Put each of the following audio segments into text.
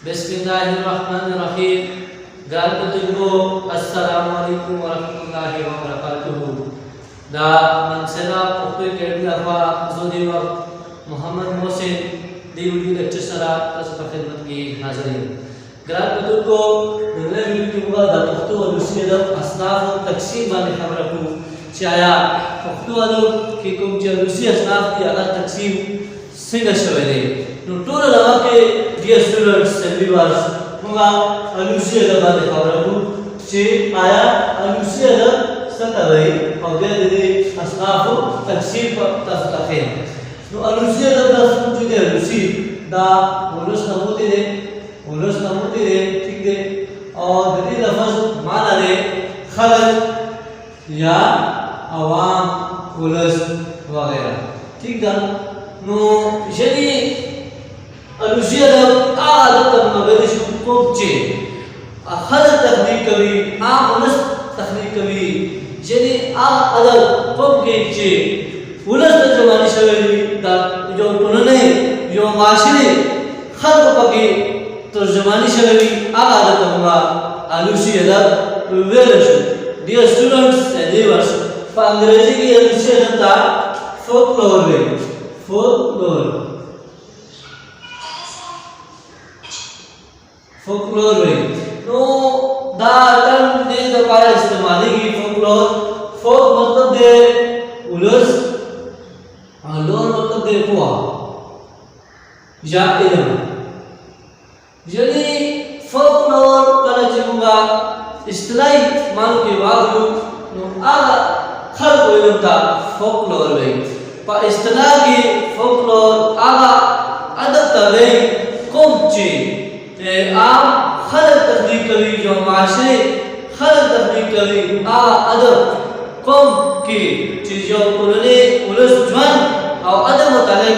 बिस्मिल्लाहिर्रहमानिर्रहीम। Galatugo assalamu alaikum warahmatullahi wabarakatuh. Da mansela pokoi kerdi afa zodiwa Muhammad Mohsin diudi lecture sara tas khidmat ki hazirin. Galatugo ne video da pokto alusiyada asnaf taqsim bani khabarku chaya pokto alu ki kum je alusi asnaf ki ala taqsim singa shawere no tola lawa ke dear students and viewers Mula alusia da bade khabarku che aya alusia da satabai pawde de asnafu taqsim tastakhin no alusia da tasmu de alusi da ulus namuti de ठीक है और दरी लफ्ज माना दे खलक या आवाम उलस वगैरह ठीक है नो यदि alusia da adat mabedi shukopche akhal takhliq kabi ulas takhliq kabi jadi adal pomgeche ulas tajmani shaweli da jo tonane jo mashri khal pagi tarjumani shaweli adat ma alusia da velashu dear students and viewers pa अंग्रेजी की alusia da folklore folklore no da term de dobaरा इस्तेमाल की folklore folk मतलब दे उलस lore मतलब दे पोहा या इल्म यदि folklore कला चुंगा इस्तिलाई मानो के वागु नो आगा खल को इल्म था folklore वे पा इस्तिला की folklore आगा अदब तवे कोमची आम खलक तखलीक कभी जो माशरे खलक तखलीक कभी अदब कौम की चीज़ों पुरने उलस जवान और अदब मुतालिक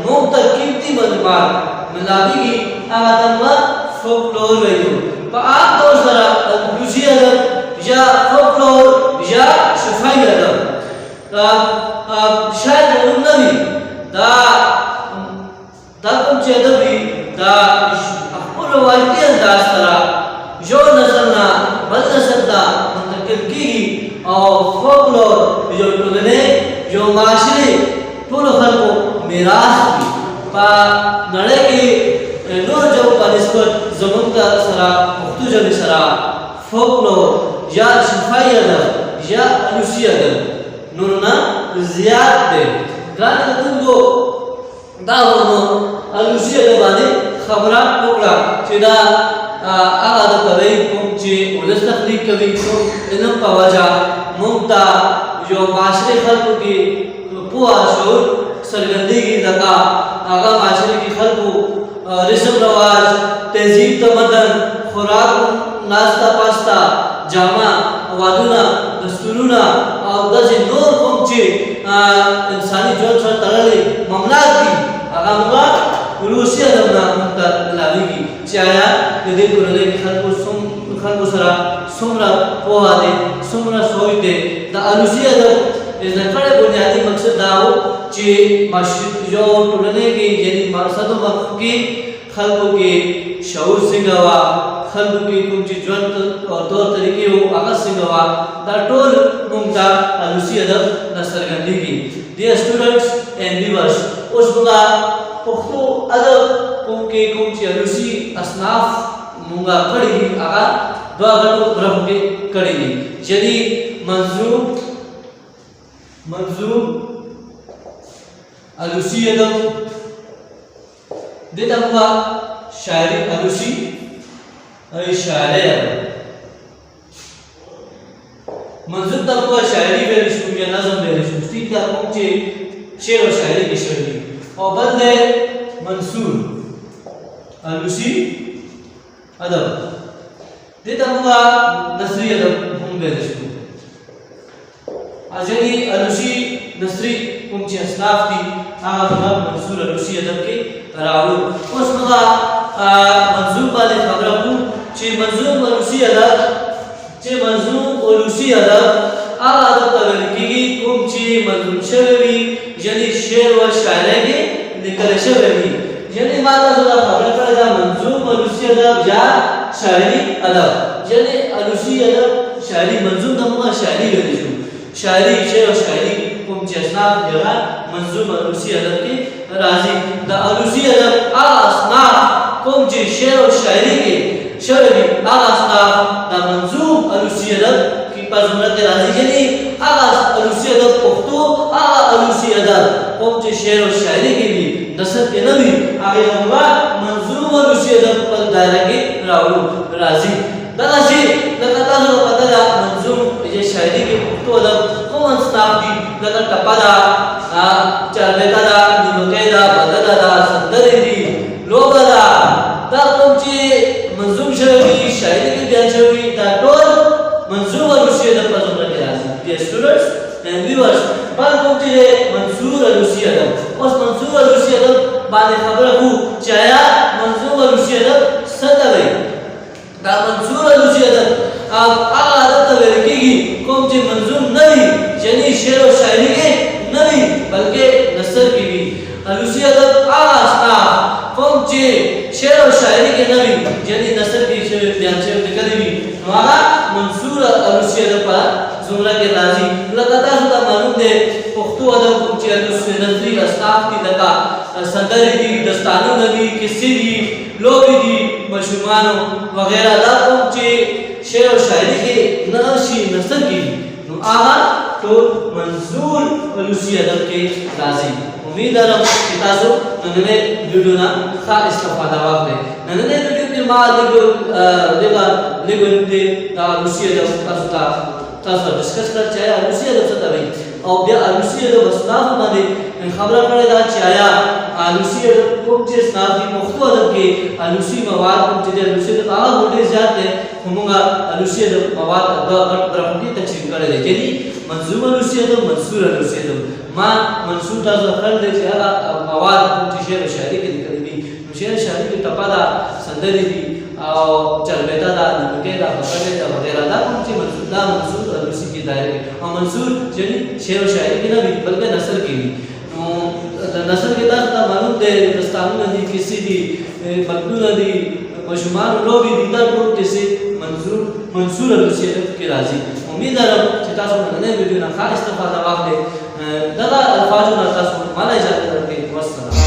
नोक्ता कीमती मजबार मिलावी की आदमा folklore वैल्यू पर आप तो जरा दूसरी अदब या folklore या शफाई अदब शायद उन्नवी दा कुछ अदब भी दा रवायती अंदाज तरह जो नजरना बद नजरदा मुंतकिल की और folklore जो टुलने जो माशरे टुल खल्को मिरास की पा नड़े की नूर जो पानिस्पत ज़मीन का सरा मुख्तुजन सरा folklore या शफाई अदब या अlusi अदब नूरना ज़ियाद दे गाने तुमको दावनो alusi अदब आने खबरा पोकड़ा चिदा आगाद कभी कुंची उलस तखलीक कभी कुं इल्म पवाजा मुक्ता जो माशरे खल्क की पुआ शोर सरगंदी की लका आगा माशरे की खल्क रिस्म रवाज तहजीब तमदन खुराक नाश्ता पास्ता जामा वादुना दस्तूरुना और दस नूर कुंची इंसानी जोड़ छोड़ तरले मामलात की आगा मुला उलूसी अदबना मुक्ता लावीगी चाया यदि कुरले खल्को सरा सुमरा पोहा दे सुमरा सोई दे दा उलूसी अदब इस नकड़े बुनियादी मकसद दाओ चे जो टुलने की यानी मकसदों मखकी खल्को के शऊर सिंगवा खल्को की कुछ ज्वंत और तौर तरीके हो आकाश सिंगवा दा टोल मुक्ता उलूसी अदब नसरगंदी की dear students and viewers उस बुला पख्तो अदब कुंके कुंची अlusi asnaf मुंगा कड़ी आगा दो गलो ब्रह्म के कड़ी यदि मंजूम alusi अदब देता हुआ शायरी alusi अरे शायरी मंजूम तब हुआ शायरी बेरिशुम या नज़म बेरिशुम ठीक है कुंचे शेर और शायरी की शायरी और बदले मंसूर alusi अदब देता हुआ नसरी अदब हम बेरिशुम अजनी alusi नसरी कुंची असनाफ थी आगा मंसूर alusi अदब के रावल उस मगा मंजूम वाले खबरों को चे मंजूम alusi अदब आदब तबरकी कुंची मंजूम शवेवी यानी शेर व शायरी के निकल शवेवी یعنی ما تاسو ته خبره کړې ده منظوم الوسی ادب یا شاعري ادب یعنی الوسی ادب شاعري منظوم د موږ شاعري ویل شو شاعري شعر او شاعري کوم چې اصناف دغه منظوم الوسی ادب کې راځي د الوسی ادب هغه اصناف کوم چې شعر او شاعري کې شعري هغه اصناف د منظوم الوسی ادب کې په زمره کې راځي یعنی هغه الوسی ادب پښتو هغه الوسی ادب کوم چې شعر او شاعري کې وي نثر کې نه وي هغه موږ منظوم الوسی ادب په دایره کې راځي دا چې لکه تاسو پته ده منظوم چې شاعري کې پښتو ادب کوم اصناف دي لکه ټپه ده چربیتا ده نیمګي ده بدله ده سندرې دي لوبه ده دا کوم چې منظوم شوی شاعري کې بیان شوی دا ټول منظوم الوسی ادب په زمره کې راځي dear students and viewers بل کوم چې منظور الوسی ادب اوس منظور الوسی ادب باندې خبره کو چې آیا منظوم الوسی ادب څه ته وایي دا منظور الوسی ادب هغه ادب ته ویل کېږي کوم چې منظوم نه وي یعنی شعر او شاعري کې نه وي بلکې نثر کې وي الوسی ادب هغه اصناف کوم چې شعر او شاعري کې نه وي یعنی نثر کې بیان شوی لیکلي وي نو هغه منظور الوسی ادب په زمره کې راځي لکه تاسو ته معلوم دی پښتو ادب کوم چې الوسی نثري اصناف دي لکه سندرې دي داستانونه دي کیسې دي لوبې دي ماشومانو وغیرہ دا کوم چې شعر او شاعري کې نه شي نثر کې نو هغه ټول منظور الوسی ادب کې راځي امید لرم چې تاسو نننې ویډیو نه ښه استفاده واخلئ نننې ویډیو کې ما لږ دا الوسی ادب تاسو ډسکس کړ چې آیا الوسی ادب څه ته وایي او بیا الوسی ادب اصناف باندې خبره کړې ده چې آیا الوسی ادب کوم چې اصناف دي پښتو ادب کې الوسی مواد کوم چې الوسی ادب هغه ډېر زیات دي موږ الوسی ادب مواد د غټ برخې تقسیم کړل دي چې منظوم الوسی ادب منثور الوسی ادب ما منصور تاسو خپل دي چې هغه مواد کوم چې شعر او شاعري کې لیکلي دي شعر شاعري کې ټپه ده سندرې دي او چربیتا ده نیمګي ده بدله ده وغیرہ دا کوم چې منصور الوسی کې دایره او منصور یعنی شعر او شاعري کې نه وي بلکې نثر کې وي نو د نثر کې تاسو ته معلوم دی داستانونه دي کیسې دي متنونه دي ماشومان لوبې دي دا ټول کیسې منصور الوسی کې راځي امید لرم چې تاسو نن ویډیو نه ښه استفاده واخلئ دغه الفاظونه تاسو مالا اجازه درکړئ والسلام